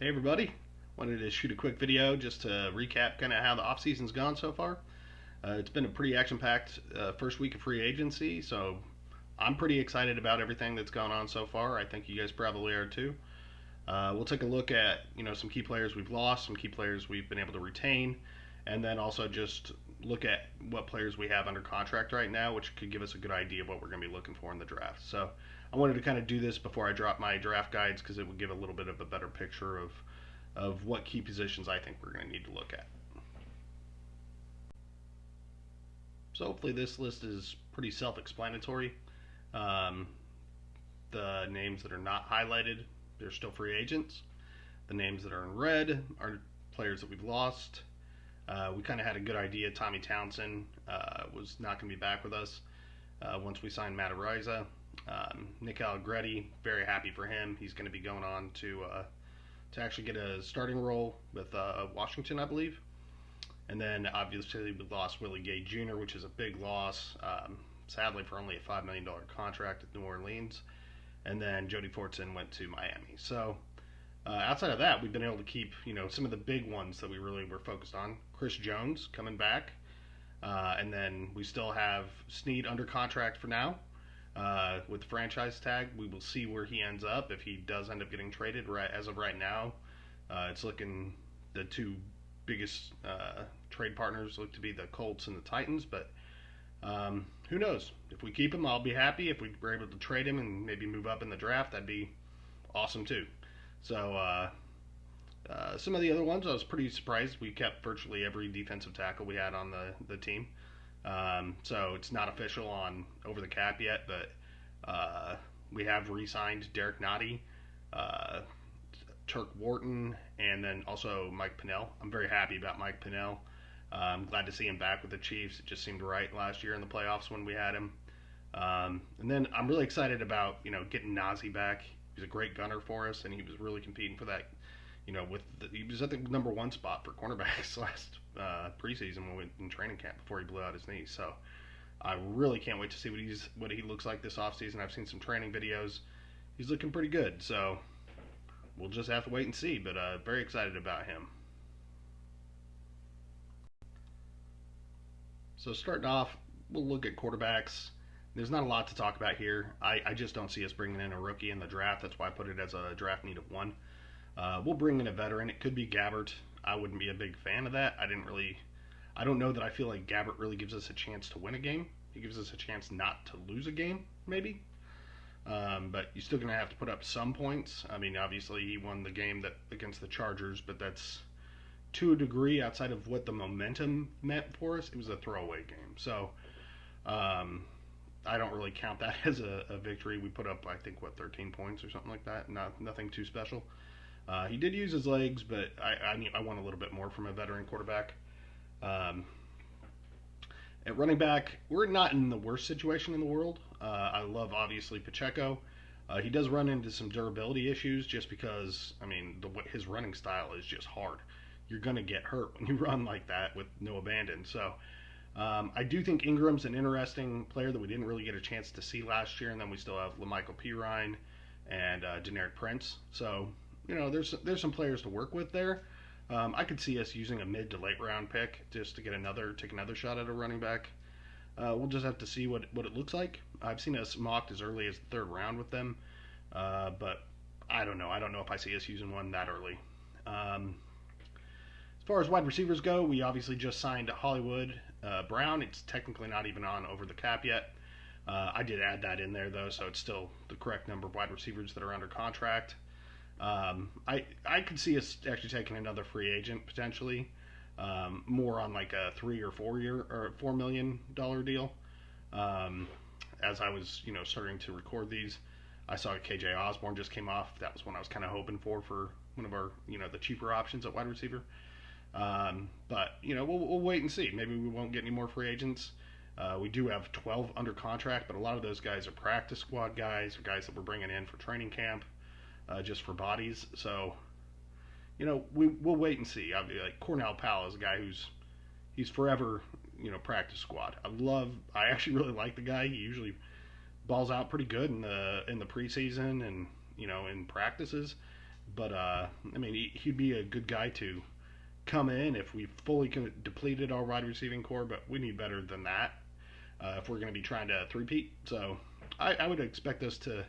Hey everybody, wanted to shoot a quick video just to recap kind of how the off season's gone so far. It's been a pretty action-packed first week of free agency, so I'm pretty excited about everything that's gone on so far. I think you guys probably are too. We'll take a look at some key players we've lost, some key players we've been able to retain, and then also just look at what players we have under contract right now, which could give us a good idea of what we're going to be looking for in the draft. So I wanted to kind of do this before I drop my draft guides because it would give a little bit of a better picture of what key positions I think we're going to need to look at. So hopefully this list is pretty self-explanatory. Um, the names that are not highlighted, they're still free agents. The names that are in red are players that we've lost. We kind of had a good idea. Tommy Townsend was not going to be back with us once we signed Matt Ariza. Nick Allegretti, very happy for him. He's going to be going on to actually get a starting role with Washington, I believe. And then obviously we lost Willie Gay Jr., which is a big loss, sadly for only a $5 million contract at New Orleans. And then Jody Fortson went to Miami. So outside of that, we've been able to keep some of the big ones that we really were focused on. Chris Jones coming back, and then we still have Snead under contract for now. With the franchise tag, we will see where he ends up if he does end up getting traded. Right as of right now, it's looking the two biggest trade partners look to be the Colts and the Titans. But who knows? If we keep him, I'll be happy. If we were able to trade him and maybe move up in the draft, that'd be awesome too. So some of the other ones, I was pretty surprised. We kept virtually every defensive tackle we had on the team. So it's not official on over the cap yet, but we have re-signed Derek Nottie, Turk Wharton, and then also Mike Pennel. I'm very happy about Mike Pennel. I'm glad to see him back with the Chiefs. It just seemed right last year in the playoffs when we had him. And then I'm really excited about getting Nazi back. He's a great gunner for us, and he was really competing for that. He was at the number one spot for cornerbacks last preseason when we went in training camp before he blew out his knee. So I really can't wait to see what he looks like this offseason. I've seen some training videos. He's looking pretty good. So we'll just have to wait and see. But very excited about him. So starting off, we'll look at quarterbacks. There's not a lot to talk about here. I just don't see us bringing in a rookie in the draft. That's why I put it as a draft need of one. We'll bring in a veteran. It could be Gabbert. I wouldn't be a big fan of that. I don't know that I feel like Gabbert really gives us a chance to win a game. He gives us a chance not to lose a game, maybe. But you're still going to have to put up some points. I mean, obviously he won the game against the Chargers, but that's to a degree outside of what the momentum meant for us. It was a throwaway game. So I don't really count that as a victory. We put up, I think, 13 points or something like that. Nothing too special. He did use his legs, but I want a little bit more from a veteran quarterback. At running back, we're not in the worst situation in the world. I love, obviously, Pacheco. He does run into some durability issues just because, his running style is just hard. You're going to get hurt when you run like that with no abandon. So I do think Ingram's an interesting player that we didn't really get a chance to see last year. And then we still have Lamichael Pirine and Deneric Prince. So there's some players to work with there. I could see us using a mid to late round pick just to take another shot at a running back. We'll just have to see what it looks like. I've seen us mocked as early as the third round with them, but I don't know. I don't know if I see us using one that early. As far as wide receivers go, we obviously just signed Hollywood Brown. It's technically not even on over the cap yet. I did add that in there though, so it's still the correct number of wide receivers that are under contract. I could see us actually taking another free agent potentially, more on like a 3 or 4 year or $4 million deal. As I was starting to record these, I saw KJ Osborne just came off. That was one I was kind of hoping for one of our the cheaper options at wide receiver. But we'll wait and see. Maybe we won't get any more free agents. We do have 12 under contract, but a lot of those guys are practice squad guys or guys that we're bringing in for training camp. Just for bodies. So, we'll wait and see. I'll be like Cornell Powell is a guy he's forever, practice squad. I actually really like the guy. He usually balls out pretty good in the preseason and in practices. But I mean, he'd be a good guy to come in if we fully depleted our wide receiving core. But we need better than that if we're going to be trying to three-peat. So I would expect us to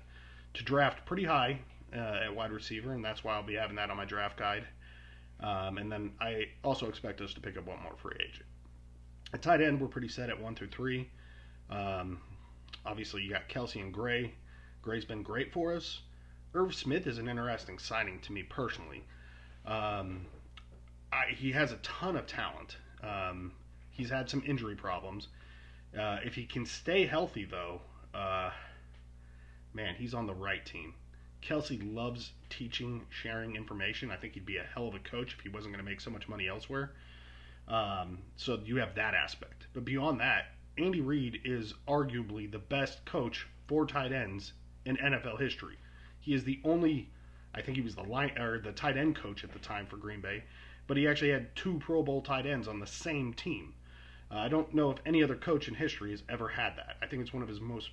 draft pretty high at wide receiver, and that's why I'll be having that on my draft guide. And then I also expect us to pick up one more free agent. At tight end, we're pretty set at 1 through 3. Obviously, you got Kelce and Gray. Gray's been great for us. Irv Smith is an interesting signing to me personally. Um, he has a ton of talent. He's had some injury problems. If he can stay healthy, though, man, he's on the right team. Kelsey loves teaching, sharing information. I think he'd be a hell of a coach if he wasn't going to make so much money elsewhere. So you have that aspect. But beyond that, Andy Reid is arguably the best coach for tight ends in NFL history. He is the only, I think he was the tight end coach at the time for Green Bay, but he actually had 2 Pro Bowl tight ends on the same team. I don't know if any other coach in history has ever had that. I think it's one of his most,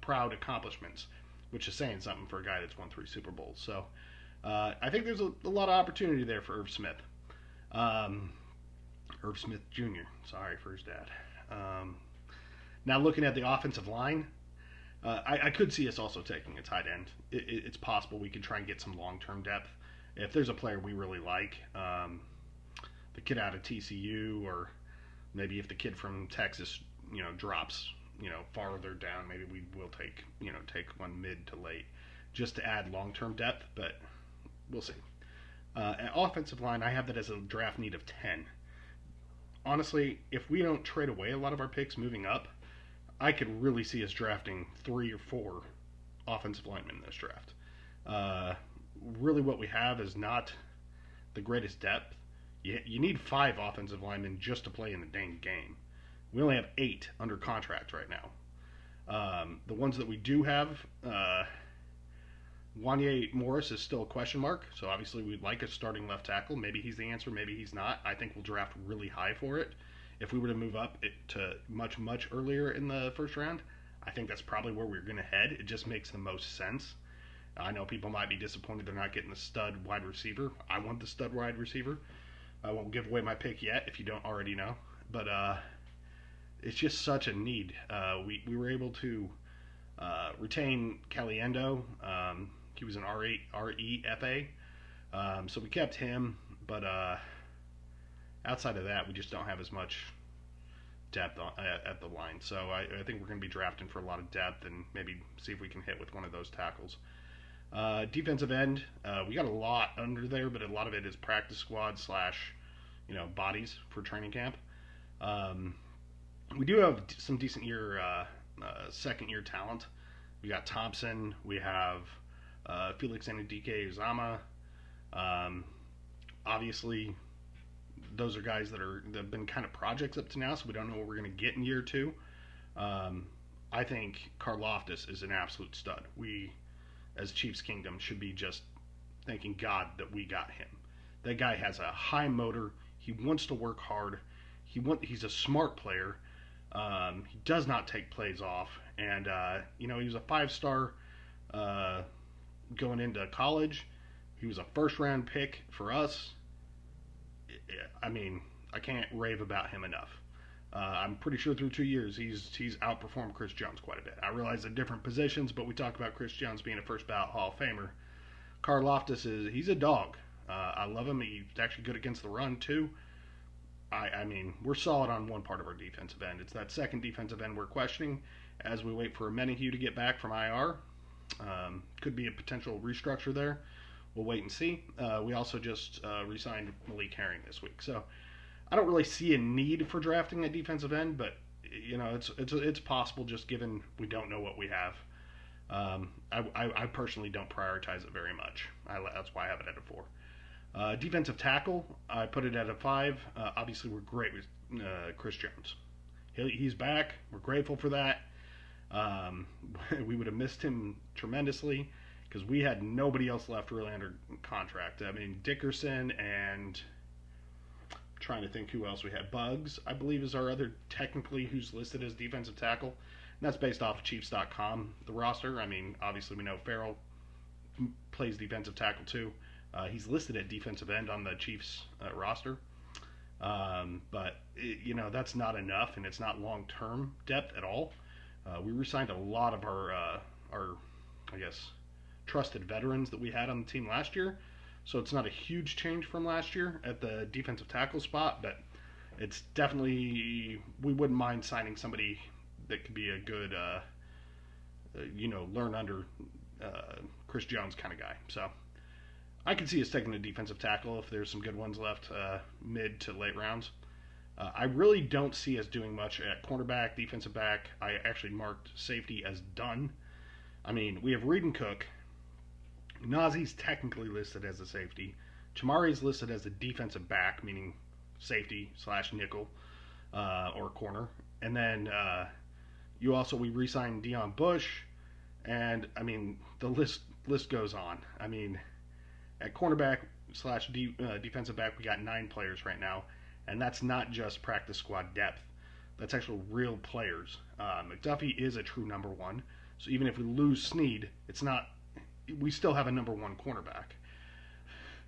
proud accomplishments, which is saying something for a guy that's won 3 Super Bowls. So I think there's a lot of opportunity there for Irv Smith. Irv Smith Jr. Sorry for his dad. Now looking at the offensive line, I could see us also taking a tight end. It's possible we could try and get some long-term depth. If there's a player we really like, the kid out of TCU, or maybe if the kid from Texas, drops, farther down, maybe we will take one mid to late just to add long-term depth, but we'll see. At offensive line, I have that as a draft need of 10. Honestly, if we don't trade away a lot of our picks moving up, I could really see us drafting 3 or 4 offensive linemen in this draft. Really, what we have is not the greatest depth. You need 5 offensive linemen just to play in the dang game. We only have 8 under contract right now. The ones that we do have, Wanya Morris is still a question mark, so obviously we'd like a starting left tackle. Maybe he's the answer, maybe he's not. I think we'll draft really high for it. If we were to move up to much, much earlier in the first round, I think that's probably where we're going to head. It just makes the most sense. I know people might be disappointed they're not getting the stud wide receiver. I want the stud wide receiver. I won't give away my pick yet if you don't already know. But it's just such a need. We were able to retain Caliendo. He was an REFA. So we kept him. But outside of that, we just don't have as much depth at the line. So I think we're going to be drafting for a lot of depth and maybe see if we can hit with one of those tackles. Defensive end, we got a lot under there, but a lot of it is practice squad / bodies for training camp. We do have some decent second year talent. We got Thompson. We have Felix Anudike-Uzomah. Obviously, those are guys that have been kind of projects up to now, so we don't know what we're going to get in year 2. I think Karlaftis is an absolute stud. We, as Chiefs Kingdom, should be just thanking God that we got him. That guy has a high motor. He wants to work hard. He's a smart player. He does not take plays off. And, he was a 5-star going into college. He was a first-round pick for us. I mean, I can't rave about him enough. I'm pretty sure through 2 years he's outperformed Chris Jones quite a bit. I realize at different positions, but we talk about Chris Jones being a first-ballot Hall of Famer. Karlaftis he's a dog. I love him. He's actually good against the run, too. I mean, we're solid on one part of our defensive end. It's that second defensive end we're questioning as we wait for Menahue to get back from IR. Could be a potential restructure there. We'll wait and see. We also just re-signed Malik Herring this week. So I don't really see a need for drafting a defensive end, but it's possible just given we don't know what we have. I personally don't prioritize it very much. That's why I have it at a 4. Defensive tackle, I put it at a 5. Obviously, we're great with Chris Jones. He's back. We're grateful for that. We would have missed him tremendously because we had nobody else left really under contract. I mean, Dickerson and I'm trying to think who else we had. Buggs, I believe, is our other technically who's listed as defensive tackle. And that's based off of Chiefs.com, the roster. I mean, obviously we know Farrell plays defensive tackle too. He's listed at defensive end on the Chiefs roster. But that's not enough, and it's not long-term depth at all. We re-signed a lot of our I guess trusted veterans that we had on the team last year, so it's not a huge change from last year at the defensive tackle spot, but it's definitely, we wouldn't mind signing somebody that could be a good learn under Chris Jones kind of guy. So I can see us taking a defensive tackle if there's some good ones left mid to late rounds. I really don't see us doing much at cornerback, defensive back. I actually marked safety as done. I mean, we have Reed and Cook. Nazee's technically listed as a safety. Chamari's listed as a defensive back, meaning safety / nickel or corner. And then we re-signed Deon Bush, and I mean the list goes on. I mean, at cornerback / defensive back, we got 9 players right now, and that's not just practice squad depth. That's actual real players. McDuffie is a true number 1, so even if we lose Snead, we still have a number 1 cornerback.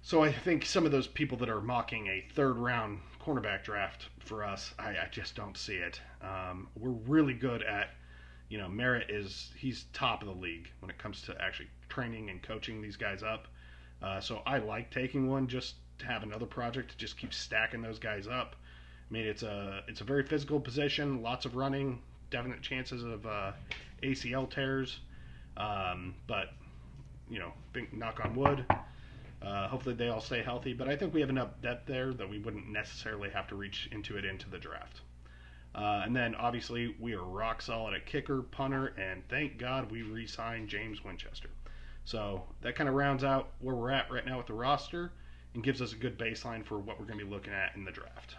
So I think some of those people that are mocking a 3rd round cornerback draft for us, I just don't see it. We're really good at, Merritt he's top of the league when it comes to actually training and coaching these guys up. So I like taking one just to have another project to just keep stacking those guys up. I mean, it's a very physical position, lots of running, definite chances of ACL tears. But knock on wood. Hopefully they all stay healthy, but I think we have enough depth there that we wouldn't necessarily have to reach into the draft. And then obviously we are rock solid at kicker, punter, and thank God we re-signed James Winchester. So that kind of rounds out where we're at right now with the roster and gives us a good baseline for what we're going to be looking at in the draft.